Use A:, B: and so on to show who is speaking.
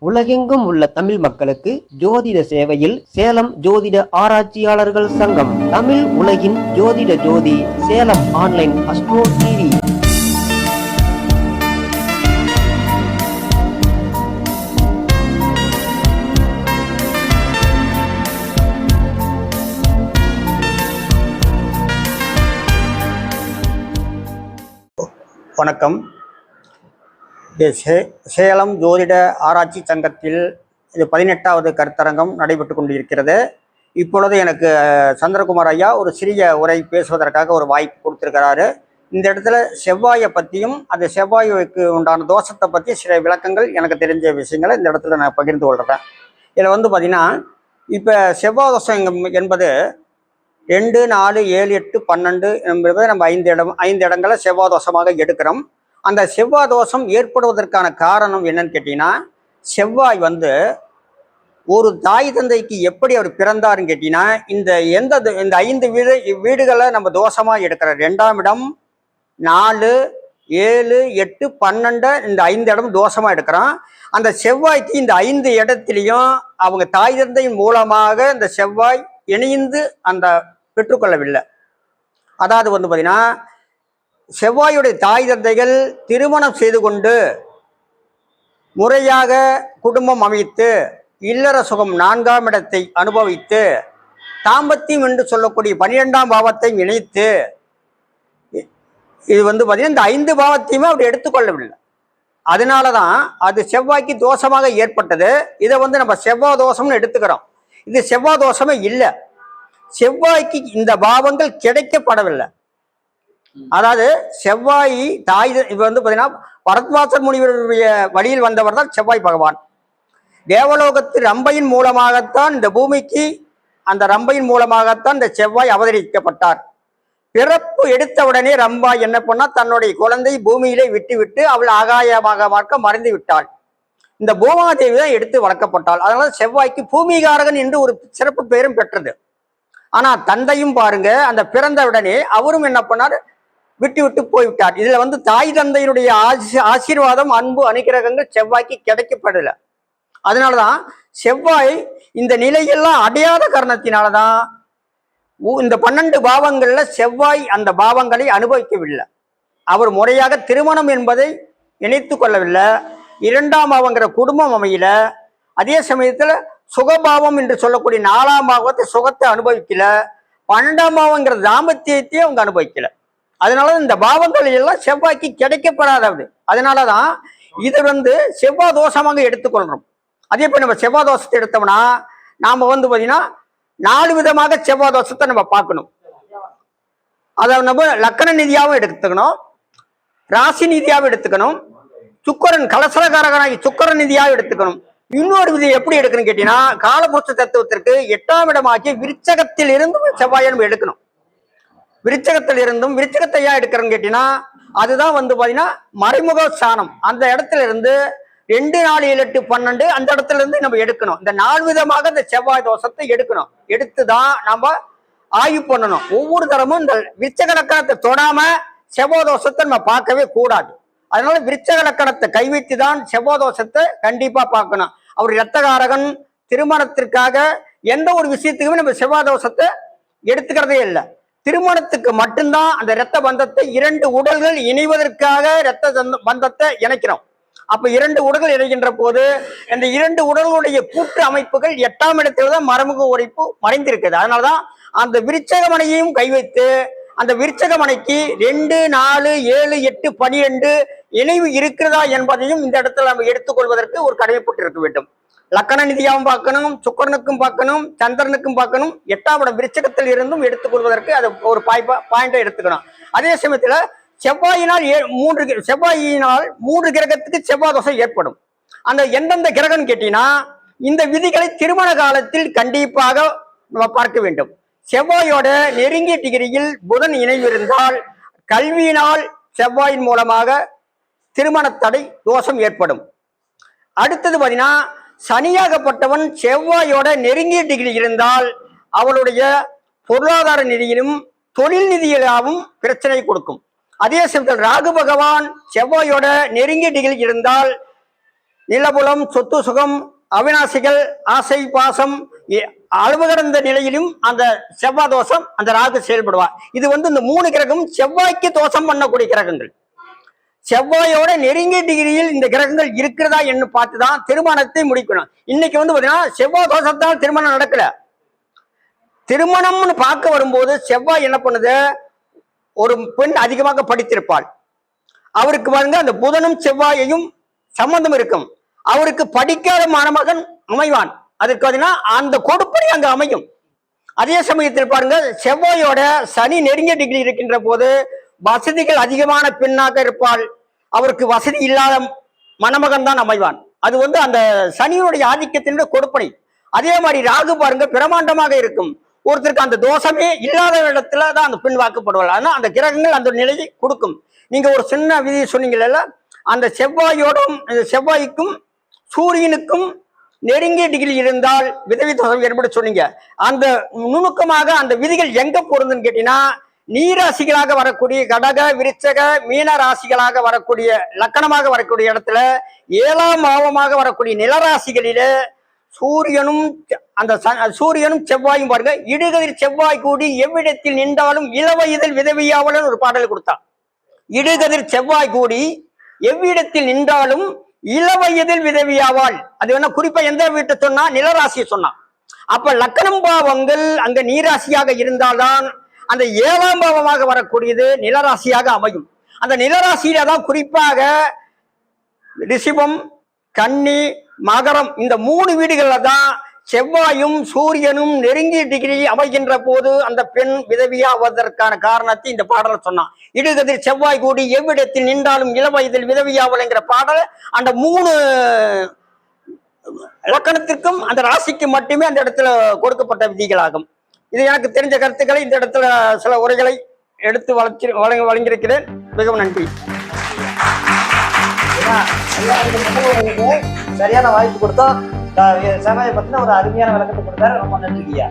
A: உலகெங்கும் உள்ள தமிழ் மக்களுக்கு ஜோதிட சேவையில் சேலம் ஜோதிட ஆராய்ச்சியாளர்கள் சங்கம். தமிழ் உலகின் ஜோதிட ஜோதி சேலம் ஆன்லைன் அஸ்ட்ரோ டிவி.
B: வணக்கம். சேலம் ஜோதிட ஆராய்ச்சி சங்கத்தில் இது 18வது கருத்தரங்கம் நடைபெற்று கொண்டிருக்கிறது. இப்பொழுது எனக்கு சந்திரகுமார் ஐயா ஒரு சிறிய உரை பேசுவதற்காக ஒரு வாய்ப்பு கொடுத்திருக்கிறாரு. இந்த இடத்துல செவ்வாயை பற்றியும் அந்த செவ்வாய்க்கு உண்டான தோஷத்தை பற்றி சில விளக்கங்கள் எனக்கு தெரிஞ்ச விஷயங்களை இந்த இடத்துல நான் பகிர்ந்து கொள்கிறேன். இதில் பார்த்தீங்கன்னா, இப்போ செவ்வாய் தோஷம் என்பது 2, 4, 7, 8, 12 என்பது நம்ம 5 இடங்களை செவ்வாய் தோஷமாக எடுக்கிறோம். அந்த செவ்வாய் தோஷம் ஏற்படுவதற்கான காரணம் என்னன்னு கேட்டீங்கன்னா, செவ்வாய் ஒரு தாய் தந்தைக்கு எப்படி அவர் பிறந்தாருன்னு கேட்டீங்கன்னா, இந்த 5 வீடுகளை நம்ம தோஷமாக எடுக்கிறோம். 2ஆம் இடம், 4, 7, 8, 12 இந்த 5 இடம் தோஷமாக எடுக்கிறோம். அந்த செவ்வாய்க்கு இந்த 5 இடத்துலையும் அவங்க தாய் தந்தையின் மூலமாக இந்த செவ்வாய் இணைந்து அந்த பெற்றுக்கொள்ளவில்லை. அதாவது பார்த்தீங்கன்னா, செவ்வாயுடைய தாய் தந்தைகள் திருமணம் செய்து கொண்டு முறையாக குடும்பம் அமைத்து இல்லற சுகம் 4ஆம் இடத்தை அனுபவித்து தாம்பத்தியம் என்று சொல்லக்கூடிய 12ஆம் பாவத்தை இணைத்து இது பார்த்தீங்கன்னா இந்த 5 பாவத்தையுமே அப்படி எடுத்துக்கொள்ளவில்லை. அதனால தான் அது செவ்வாய்க்கு தோஷமாக ஏற்பட்டது. இதை நம்ம செவ்வாய் தோஷம்னு எடுத்துக்கிறோம். இது செவ்வாய் தோஷமே இல்லை. செவ்வாய்க்கு இந்த பாவங்கள் கிடைக்கப்படவில்லை. அதாவது செவ்வாய் தாய் இப்போ பார்த்தீங்கன்னா, பரத்வாசர் முனிவருடைய வழியில் வந்தவர் தான் செவ்வாய் பகவான். தேவலோகத்து ரம்பையின் மூலமாகத்தான் இந்த பூமிக்கு அந்த ரம்பையின் மூலமாகத்தான் இந்த செவ்வாய் அவதரிக்கப்பட்டார். பிறப்பு எடுத்தவுடனே ரம்பா என்ன பண்ணா, தன்னுடைய குழந்தை பூமியிலே விட்டு அவள் ஆகாயமாக மறைந்து விட்டாள். இந்த பூமாதேவி தான் எடுத்து வளர்க்கப்பட்டாள். அதனால செவ்வாய்க்கு பூமிகாரகன் என்று ஒரு சிறப்பு பெயரும் பெற்றது. ஆனா தந்தையும் பாருங்க, அந்த பிறந்த உடனே அவரும் என்ன பண்ணார், விட்டு போய்விட்டார். இதுல தாய் தந்தையினுடைய ஆசீர்வாதம், அன்பு, அனுகிரகங்கள் செவ்வாய்க்கு கிடைக்கப்படல. அதனாலதான் செவ்வாய் இந்த நிலையெல்லாம் அடையாத காரணத்தினாலதான் இந்த 12 பாவங்கள்ல செவ்வாய் அந்த பாவங்களை அனுபவிக்கவில்லை. அவர் முறையாக திருமணம் என்பதை இணைத்து கொள்ளவில்லை. 2ஆம் பாவங்கிற குடும்பம் அமையல. அதே சமயத்துல சுகபாவம் என்று சொல்லக்கூடிய 4ஆம் பாவத்தை சுகத்தை அனுபவிக்கல. 12ஆம் பாவங்கிற தாம்பத்தியத்தையும் அவங்க அனுபவிக்கல. அதனால இந்த பாவங்கள் எல்லாம் செவ்வாய்க்கு கிடைக்கப்படாதது. அதனாலதான் இது செவ்வாய் தோஷமாக எடுத்துக்கொள்றோம். அதே போய் நம்ம செவ்வாய் தோஷத்தை எடுத்தோம்னா, நாம பார்த்தீங்கன்னா 4 விதமாக செவ்வாய் தோஷத்தை நம்ம பார்க்கணும். அதை நம்ம லக்கண நிதியாகவும் எடுத்துக்கணும், ராசி நிதியாகவும் எடுத்துக்கணும், சுக்கரன் கலசரகாரகனாகி சுக்கரன் நிதியாக எடுத்துக்கணும். இன்னொரு விதி எப்படி எடுக்கணும் கேட்டீங்கன்னா, காலபுருஷ தத்துவத்திற்கு 8ஆம் இடமாக்கி விருச்சகத்தில் இருந்தும் செவ்வாயை நம்ம எடுக்கணும். விருச்சகத்தில் இருந்தும் விருச்சகத்தை ஏன் எடுக்கிறோன்னு கேட்டீங்கன்னா, அதுதான் பார்த்தீங்கன்னா மறைமுக ஸ்தானம். அந்த இடத்துல இருந்து 2, 4, 7, 8, 12 அந்த இடத்துல இருந்து நம்ம எடுக்கணும். இந்த 4 விதமாக இந்த செவ்வாய் தோஷத்தை எடுக்கணும். எடுத்துதான் நம்ம ஆய்வு பண்ணணும். ஒவ்வொரு தரமும் இந்த விருச்சக லக்கணத்தை தொடாம செவ்வாய் தோஷத்தை நம்ம பார்க்கவே கூடாது. அதனால விருச்சக லக்கணத்தை கைவிட்டு தான் செவ்வாய் தோஷத்தை கண்டிப்பா பார்க்கணும். அவர் இரத்தகாரகன். திருமணத்திற்காக எந்த ஒரு விஷயத்துக்குமே நம்ம செவ்வாய் தோஷத்தை எடுத்துக்கிறதே இல்லை. திருமணத்துக்கு மட்டும்தான் அந்த இரத்த பந்தத்தை 2 உடல்கள் இணைவதற்காக இரத்த பந்தத்தை இணைக்கிறோம். அப்ப 2 உடல்கள் இணைகின்ற போது இந்த 2 உடல்களுடைய கூட்டு அமைப்புகள் 8ஆம் இடத்துல தான் மறைமுக உரைப்பு மறைந்திருக்குது. அதனாலதான் அந்த விருச்சகமனையையும் கை வைத்து அந்த விருச்சகமனைக்கு 2, 4, 7, 8, 12 இணைவு இருக்கிறதா என்பதையும் இந்த இடத்துல நம்ம எடுத்துக்கொள்வதற்கு ஒரு கடமைப்பட்டு இருக்க வேண்டும். லக்கண நிதியாவும் பார்க்கணும், சுக்கரனுக்கும் பார்க்கணும், சந்திரனுக்கும் பார்க்கணும், 8ஆம் இடம் விருச்சகத்தில் இருந்தும் எடுத்துக்கொள்வதற்கு அதை ஒரு பாயிண்டை எடுத்துக்கணும். அதே சமயத்துல செவ்வாயினால் 3 கிரகத்துக்கு செவ்வாய் தோஷம் ஏற்படும். அந்த எந்தெந்த கிரகம் கேட்டீங்கன்னா, இந்த விதிகளை திருமண காலத்தில் கண்டிப்பாக நம்ம பார்க்க வேண்டும். செவ்வாயோட நெருங்கிய டிகிரியில் புதன் இணைவு இருந்தால் கல்வியினால் செவ்வாயின் மூலமாக திருமண தடை தோஷம் ஏற்படும். அடுத்தது பார்த்தீங்கன்னா, சனியாகப்பட்டவன் செவ்வாயோட நெருங்கிய டிகிரி இருந்தால் அவளுடைய பொருளாதார நிதியிலும் தொழில் நிதியிலாவும் பிரச்சனை கொடுக்கும். அதே சமயத்தில் ராகு பகவான் செவ்வாயோட நெருங்கிய டிகிரி இருந்தால் நிலபுலம், சொத்து சுகம், அவிநாசிகள், ஆசை பாசம் அளவு கடந்த நிலையிலும் அந்த செவ்வாய் தோஷம் அந்த ராகு செயல்படுவார். இது இந்த 3 கிரகம் செவ்வாய்க்கு தோஷம் பண்ணக்கூடிய கிரகங்கள். செவ்வாயோட நெருங்கிய டிகிரியில் இந்த கிரகங்கள் இருக்கிறதா என்று பார்த்துதான் திருமணத்தை முடிக்கணும். இன்னைக்கு பாத்தீங்கன்னா செவ்வாய் தோஷத்தால் திருமணம் நடக்கல. திருமணம்னு பார்க்க வரும்போது செவ்வாய் என்ன பண்ணுது, ஒரு பெண் அதிகமாக படித்திருப்பாள், அவருக்கு பாருங்க அந்த புதனும் செவ்வாயையும் சம்பந்தம் இருக்கும், அவருக்கு படிக்காத மணமகன் அமைவான். அதற்கு பாத்தீங்கன்னா அந்த கொடுப்பனை அங்கு அமையும். அதே சமயத்தில் பாருங்க செவ்வாயோட சனி நெருங்கிய டிகிரி இருக்கின்ற போது வசதிகள் அதிகமான பெண்ணாக இருப்பாள், அவருக்கு வசதி இல்லாத மணமகன் தான் அமைவான். அது அந்த சனியுடைய ஆதிக்கத்தினுடைய கொடுப்பனை. அதே மாதிரி ராகு பாருங்க பிரமாண்டமாக இருக்கும், ஒருத்தருக்கு அந்த தோஷமே இல்லாத இடத்துல தான் அந்த பெண் வாக்குப்படுவாள். ஆனால் அந்த கிரகங்கள் அந்த நிலையை கொடுக்கும். நீங்க ஒரு சின்ன விதி சொன்னீங்கல்ல, அந்த செவ்வாய்க்கும் சூரியனுக்கும் நெருங்கிய டிகிரி இருந்தால் விதவி தோஷம் ஏற்பட சொன்னீங்க. அந்த நுணுக்கமாக அந்த விதிகள் எங்க பொருந்துன்னு கேட்டீங்கன்னா, நீராசிகளாக வரக்கூடிய கடக, விருச்சக, மீன ராசிகளாக வரக்கூடிய லக்கணமாக வரக்கூடிய இடத்துல 7ஆம் பாவமாக வரக்கூடிய நிலராசிகளில சூரியனும் செவ்வாயும் பாருங்க, இடுகதிர் செவ்வாய் கூடி எவ்விடத்தில் நின்றாலும் இளவயதில் விதவியாவலன்னு ஒரு பாடல் கொடுத்தான். இடுகதிர் செவ்வாய் கூடி எவ்விடத்தில் நின்றாலும் இளவயதில் விதவியாவாள். அது குறிப்பா எந்த வீட்டை சொன்னா, நிலராசியை சொன்னான். அப்ப லக்கணம் பாவங்கள் அங்க நீராசியாக இருந்தால்தான் அந்த 7ஆம் பாவமாக வரக்கூடியது நிலராசியாக அமையும். அந்த நிலராசியில தான் குறிப்பாக ரிஷபம், கன்னி, மகரம் இந்த 3 வீடுகள்ல தான் செவ்வாயும் சூரியனும் நெருங்கிய டிகிரி அமைகின்ற போது அந்த பெண் விதவியாவதற்கான காரணத்தை இந்த பாடலை சொன்னான். இடுகதிர் செவ்வாய் கூடி எவ்விடத்தில் நின்றாலும் இளவயதில் விதவியாவல்ங்கிற பாடல் அந்த 3 இலக்கணத்திற்கும் அந்த ராசிக்கு மட்டுமே அந்த இடத்துல கொடுக்கப்பட்ட விதிகளாகும். இது எனக்கு தெரிஞ்ச கருத்துக்களை இந்த இடத்துல சில உரைகளை எடுத்து வழங்கியிருக்கிறேன். மிகவும் நன்றி.
C: சரியான வாய்ப்பு கொடுத்தோம். செவ்வாயை பத்தின ஒரு அருமையான விளக்கத்தை கொடுத்தாரு. ரொம்ப நன்றி ஐயா.